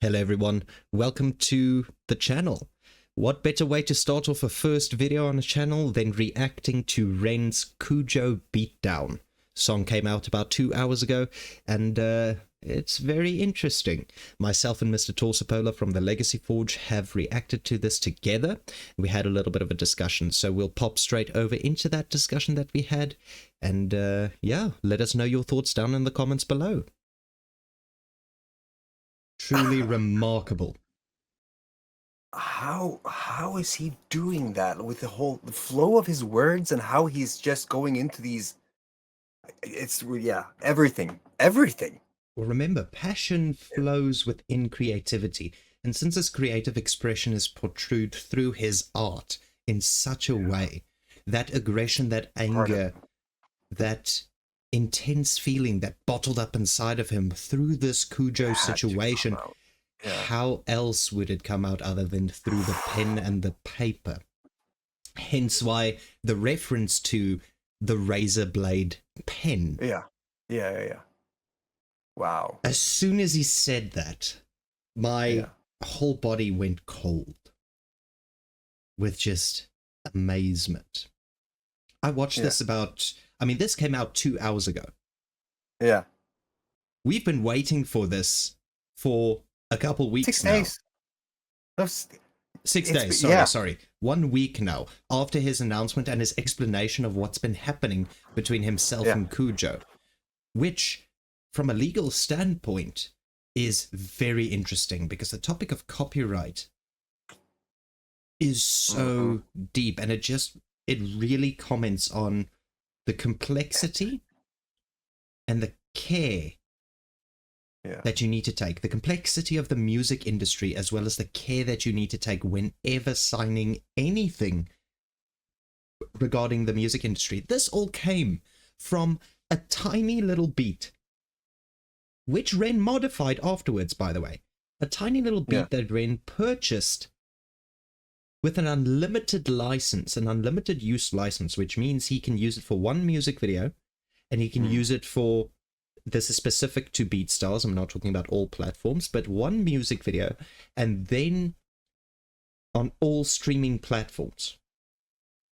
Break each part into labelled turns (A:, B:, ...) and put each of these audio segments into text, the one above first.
A: Hello everyone, welcome to the channel. What better way to start off a first video on a channel than reacting to REN's KUJO Beatdown. Song came out about 2 hours ago, and it's very interesting. Myself and Mr. Seppola from the Legacy Forge have reacted to this together. We had a little bit of a discussion, so we'll pop straight over into that discussion that we had. And yeah, let us know your thoughts down in the comments below. Truly remarkable.
B: How is he doing that with the flow of his words and how he's just going into these? It's everything.
A: Well, remember, passion flows within creativity, and since his creative expression is portrayed through his art in such a way, that aggression, that anger, that intense feeling that bottled up inside of him through this KUJO situation, how else would it come out other than through the pen and the paper? Hence why the reference to the razor blade pen.
B: Yeah. Wow.
A: As soon as he said that, my whole body went cold with just amazement. I watched this this came out 2 hours ago.
B: Yeah.
A: We've been waiting for this for a couple weeks
B: 6
A: now.
B: days.
A: 6 days, sorry. 1 week now, after his announcement and his explanation of what's been happening between himself and KUJO, which, from a legal standpoint, is very interesting because the topic of copyright is so deep, and it really comments on the complexity and the care that you need to take, the complexity of the music industry, as well as the care that you need to take whenever signing anything regarding the music industry. This all came from a tiny little beat, which REN modified afterwards, by the way. A tiny little beat that REN purchased with an unlimited license, an unlimited use license, which means he can use it for one music video, and he can use it for, this is specific to BeatStars, I'm not talking about all platforms, but one music video, and then on all streaming platforms.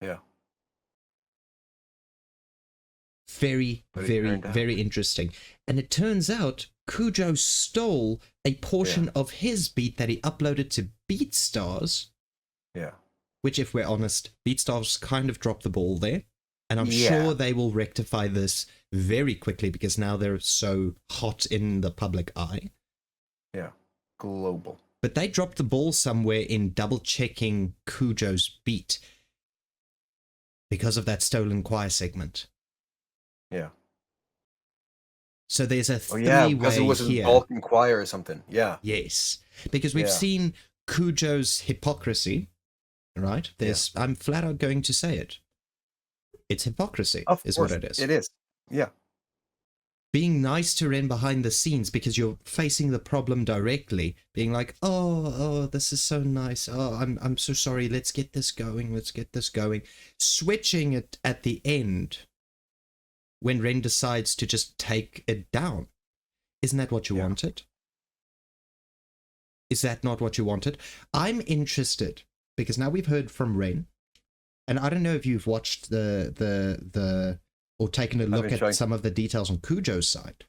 B: Yeah.
A: Very interesting. And it turns out KUJO stole a portion of his beat that he uploaded to BeatStars.
B: Yeah.
A: Which, if we're honest, BeatStars kind of dropped the ball there. And I'm sure they will rectify this very quickly because now they're so hot in the public eye.
B: Yeah. Global.
A: But they dropped the ball somewhere in double-checking KUJO's beat because of that stolen choir segment.
B: Yeah.
A: So there's a three-way
B: because it was a Balkan choir or something. Yeah.
A: Yes. Because we've seen KUJO's hypocrisy, right? I'm flat out going to say it. It's hypocrisy, is what it is.
B: It is. Yeah.
A: Being nice to REN behind the scenes because you're facing the problem directly, being like, oh, this is so nice. Oh, I'm so sorry. Let's get this going. Switching it at the end when REN decides to just take it down. Isn't that what you wanted? Is that not what you wanted? I'm interested because now we've heard from REN. And I don't know if you've watched or taken a look at some of the details on KUJO's side.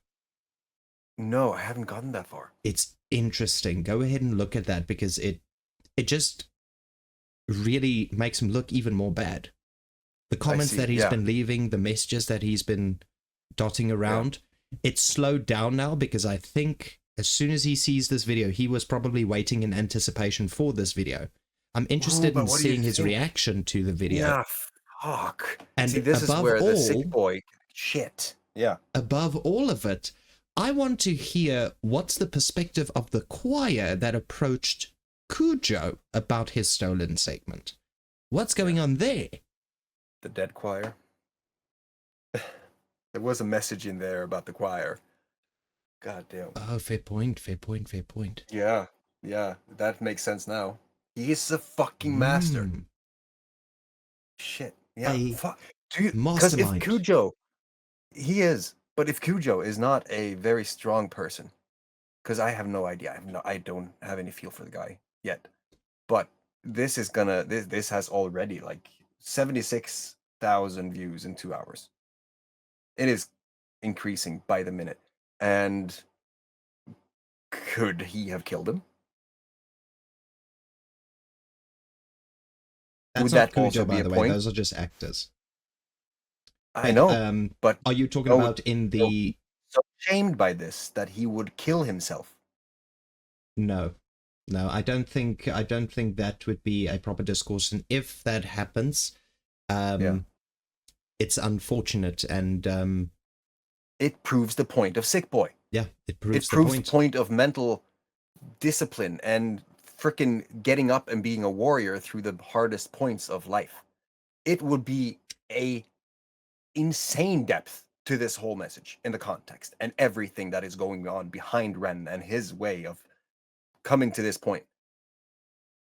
B: No, I haven't gotten that far.
A: It's interesting. Go ahead and look at that because it just really makes him look even more bad. The comments that he's been leaving, the messages that he's been dotting around, it's slowed down now because I think as soon as he sees this video, he was probably waiting in anticipation for this video. I'm interested in seeing his reaction to the video.
B: Yeah, fuck.
A: And
B: see, this is where the sick boy shit. Yeah.
A: Above all of it, I want to hear what's the perspective of the choir that approached KUJO about his stolen segment. What's going on there?
B: The dead choir. There was a message in there about the choir. God damn.
A: Oh, fair point.
B: Yeah, that makes sense now. He is a fucking master. Shit. Yeah. Fuck. Because if KUJO, he is, but if KUJO is not a very strong person, because I have no idea. I don't have any feel for the guy yet. But this has already like 76,000 views in 2 hours. It is increasing by the minute. And could he have killed him?
A: That's
B: Would
A: not
B: that also
A: Cujo,
B: be
A: by
B: a
A: the way.
B: point?
A: Those are just actors.
B: I
A: But
B: know, but
A: are you talking
B: so
A: about in
B: so he's
A: the?
B: so shamed by this that he would kill himself.
A: No, no, I don't think that would be a proper discourse. And if that happens,
B: Yeah.
A: it's unfortunate, and
B: It proves the point of Sick Boy.
A: yeah, it
B: It
A: proves the
B: proves the
A: point.
B: point of mental discipline and freaking getting up and being a warrior through the hardest points of life. It would be a insane depth to this whole message in the context and everything that is going on behind Ren and his way of coming to this point.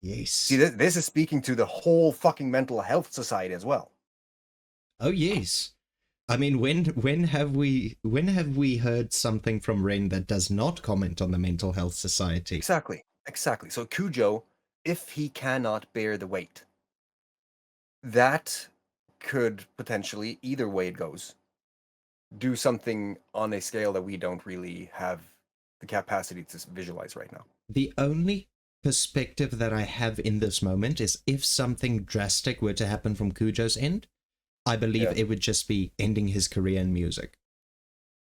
B: See,
A: Yes.
B: this is speaking to the whole fucking mental health society as well.
A: Oh yes. I mean, when have we heard something from Ren that does not comment on the mental health society?
B: Exactly. Exactly. So Cujo, if he cannot bear the weight, that could potentially, either way it goes, do something on a scale that we don't really have the capacity to visualize right now.
A: The only perspective that I have in this moment is if something drastic were to happen from Cujo's end, I believe
B: Yeah.
A: it would just be ending his career in music,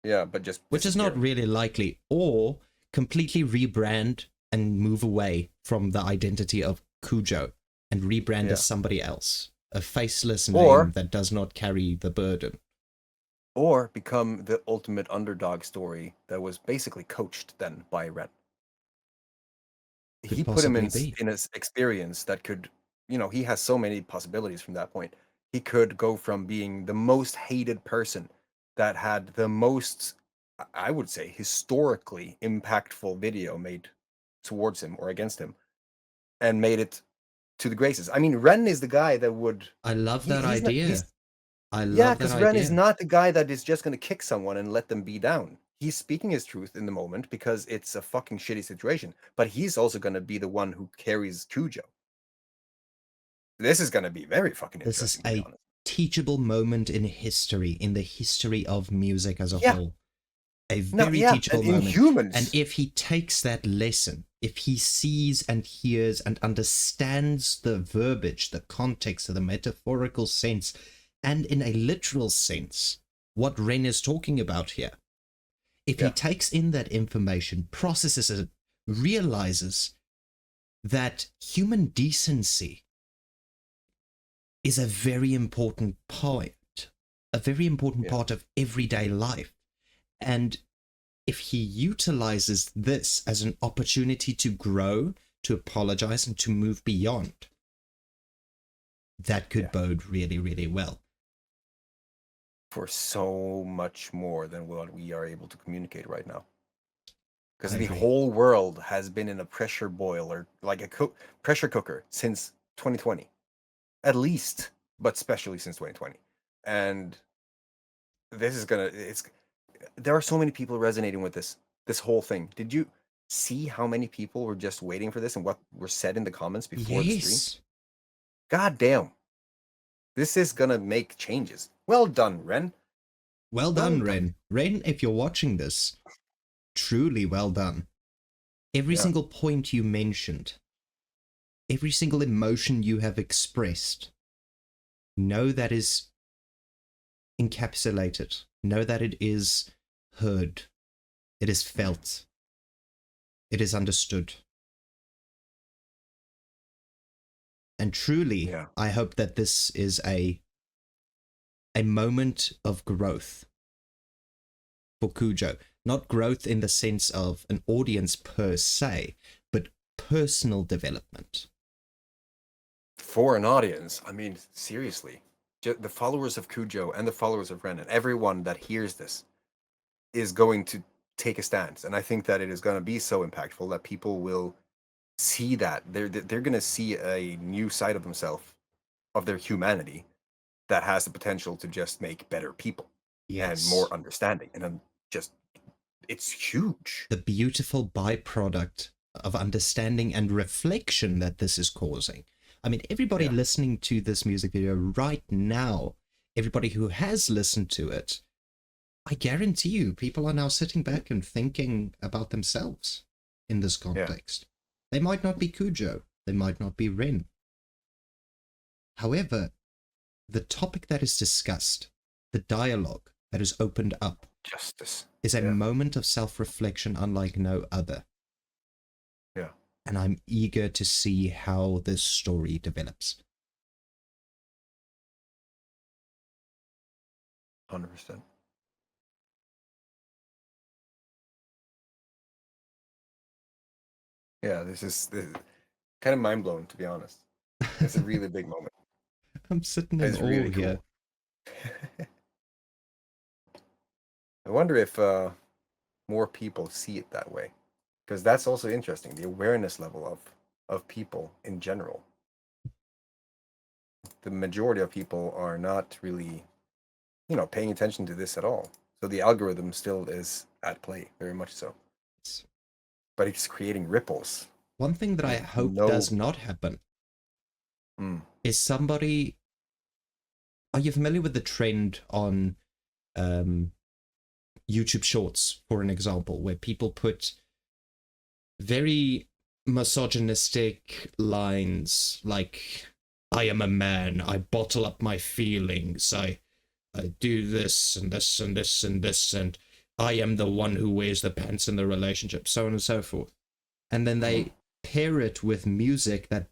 B: Yeah, but just
A: which is not
B: disappearing.
A: really likely, or completely rebrand and move away from the identity of Cujo and rebrand
B: Yeah.
A: as somebody else, a faceless name
B: Or
A: that does not carry the burden.
B: or become the ultimate underdog story that was basically coached then by Ren.
A: Could
B: He put him
A: possibly be.
B: in his experience that could, he has so many possibilities from that point. He could go from being the most hated person that had the most, I would say, historically impactful video made towards him or against him, and made it to the graces. I mean, Ren is the guy that would.
A: I love that
B: He's not.
A: idea. I
B: Yeah,
A: love that
B: because Ren is
A: idea.
B: not the guy that is just going to kick someone and let them be down. He's speaking his truth in the moment because it's a fucking shitty situation. But he's also going to be the one who carries Cujo. This is going to be very fucking
A: This is
B: interesting, to be
A: a
B: honest.
A: teachable moment in history, in the history of music as a
B: Yeah.
A: whole. A
B: No,
A: very
B: yeah,
A: teachable
B: and in
A: moment.
B: humans.
A: And if he takes that lesson, if he sees and hears and understands the verbiage, the context, the metaphorical sense, and in a literal sense, what Ren is talking about here, if he
B: Yeah.
A: takes in that information, processes it, realizes that human decency is a very important point, a very important
B: Yeah.
A: part of everyday life. And if he utilizes this as an opportunity to grow, to apologize, and to move beyond, that could
B: Yeah.
A: bode really, really well.
B: For so much more than what we are able to communicate right now. Because
A: I
B: the
A: agree.
B: whole world has been in a pressure boiler, like a pressure cooker, since 2020. At least, but especially since 2020. And this is gonna it's there are so many people resonating with this whole thing. Did you see how many people were just waiting for this and what were said in the comments before the stream?
A: Yes.
B: God damn. This is gonna make changes. Well done, Ren.
A: Well
B: Well
A: done,
B: done.
A: Ren. Ren, if you're watching this, truly well done. Every
B: Yeah.
A: single point you mentioned, every single emotion you have expressed, know that is encapsulated. Know that it is heard. It is felt. It is understood. And truly,
B: Yeah.
A: I hope that this is a moment of growth for Cujo. Not growth in the sense of an audience per se, but personal development.
B: For an audience, I mean, seriously. The followers of Cujo and the followers of Ren and everyone that hears this is going to take a stance. And I think that it is going to be so impactful that people will see that they're going to see a new side of themselves, of their humanity, that has the potential to just make better people and
A: Yes.
B: more understanding and just it's huge.
A: The beautiful byproduct of understanding and reflection that this is causing. I mean, everybody listening to this music video right now, everybody who has listened to it, I guarantee you, people are now sitting back and thinking about themselves in this context. They might not be KUJO, they might not be REN. However, the topic that is discussed, the dialogue that is opened up,
B: justice,
A: is a moment of self-reflection unlike no other.
B: Yeah.
A: And I'm eager to see how this story develops.
B: 100%. Yeah, this is kind of mind-blowing, to be honest. It's a really big moment.
A: I'm sitting in
B: It's
A: awe
B: really
A: here.
B: Cool. I wonder if more people see it that way, because that's also interesting, the awareness level of people in general. The majority of people are not really, paying attention to this at all. So the algorithm still is at play, very much so. But it's creating ripples.
A: One thing that I hope does not happen is somebody... Are you familiar with the trend on YouTube Shorts, for an example, where people put very misogynistic lines like, I am a man, I bottle up my feelings, I do this and this and this and this, and I am the one who wears the pants in the relationship, so on and so forth. And then they pair it with music that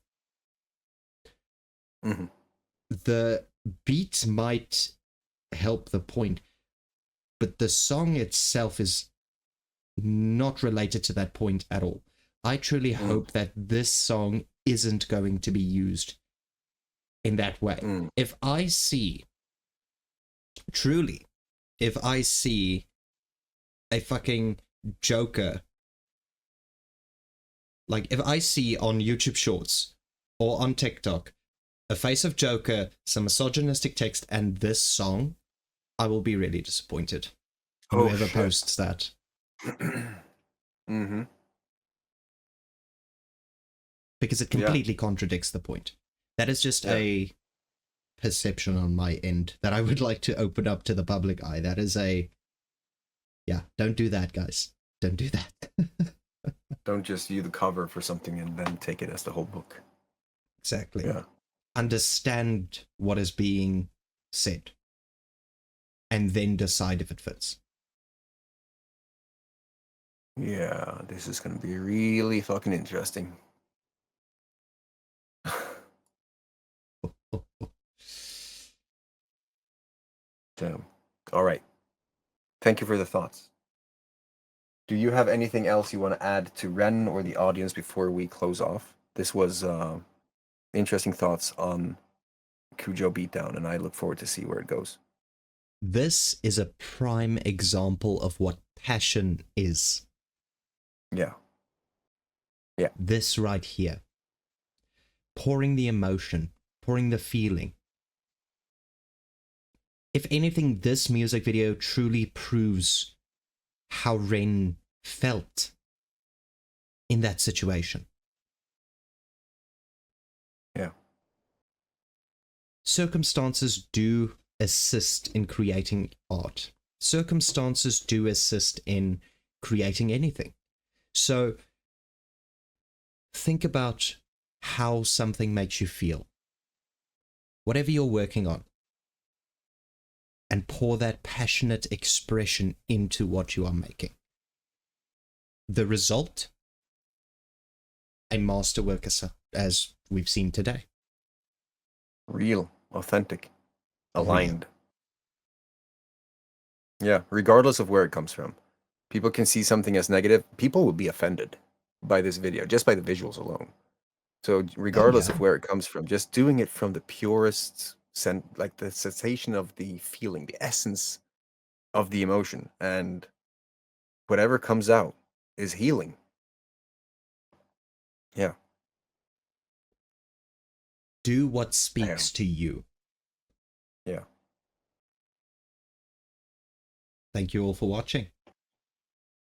A: the beat might help the point, but the song itself is not related to that point at all. I truly hope that this song isn't going to be used in that way. If I see, truly, if I see a fucking Joker, like if I see on YouTube Shorts or on TikTok a face of Joker, some misogynistic text, and this song, I will be really disappointed in whoever posts that. Because it completely contradicts the point. That is just a perception on my end that I would like to open up to the public eye. That is a... don't do that, guys. Don't do that.
B: Don't just view the cover for something and then take it as the whole book.
A: Exactly. Understand what is being said. And then decide if it fits.
B: Yeah, this is going to be really fucking interesting. Damn. All right. Thank you for the thoughts. Do you have anything else you want to add to Ren or the audience before we close off? This was interesting thoughts on KUJO Beatdown, and I look forward to see where it goes.
A: This is a prime example of what passion is.
B: Yeah.
A: This right here. Pouring the emotion, pouring the feeling. If anything, this music video truly proves how REN felt in that situation.
B: Yeah.
A: Circumstances do assist in creating art. Circumstances do assist in creating anything. So think about how something makes you feel. Whatever you're working on. And pour that passionate expression into what you are making. The result? A masterwork as we've seen today.
B: Real, authentic, aligned. Yeah, regardless of where it comes from. People can see something as negative. People will be offended by this video, just by the visuals alone. So regardless of where it comes from, just doing it from the purest, like the sensation of the feeling, the essence of the emotion, and whatever comes out is healing. Yeah.
A: Do what speaks to you.
B: Yeah.
A: Thank you all for watching.